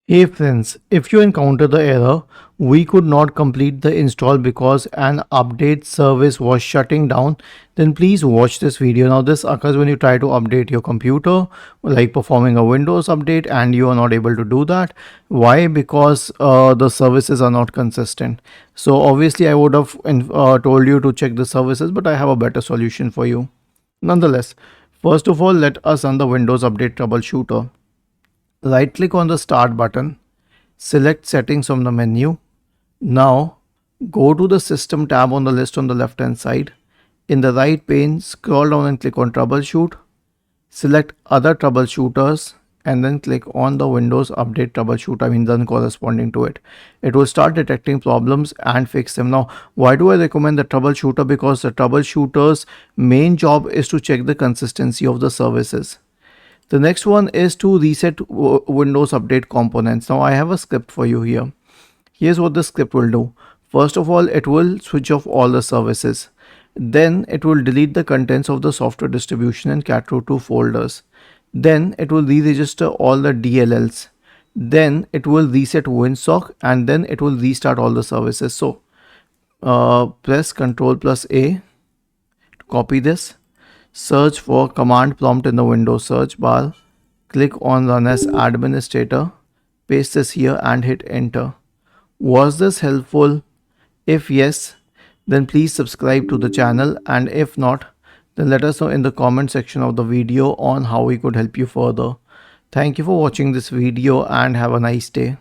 Hey friends, if you encounter the error, we could not complete the install because an update service was shutting down, then please watch this video. Now this occurs when you try to update your computer, like performing a Windows update and you are not able to do that. Why? Because the services are not consistent. So obviously I would have told you to check the services, but I have a better solution for you. Nonetheless, first of all, let us run the Windows Update Troubleshooter. Right click on the start button, select settings from the menu. Now go to the system tab on the list on the left hand side. In the right pane, scroll down and click on troubleshoot. Select other troubleshooters and then click on the Windows Update Troubleshoot, run corresponding to it. It will start detecting problems and fix them. Now, why do I recommend the troubleshooter? Because the troubleshooter's main job is to check the consistency of the services. The next one is to reset Windows Update components. Now I have a script for you here. Here's what the script will do. First of all, it will switch off all the services. Then it will delete the contents of the software distribution and cat root 2 folders. Then it will re-register all the DLLs. Then it will reset WinSock and then it will restart all the services. So press Ctrl plus A to copy this. Search for command prompt in the Windows search bar. Click on run as administrator. Paste this here and hit enter. Was this helpful? If yes, then please subscribe to the channel, and if not, then let us know in the comment section of the video on how we could help you further. Thank you for watching this video and have a nice day.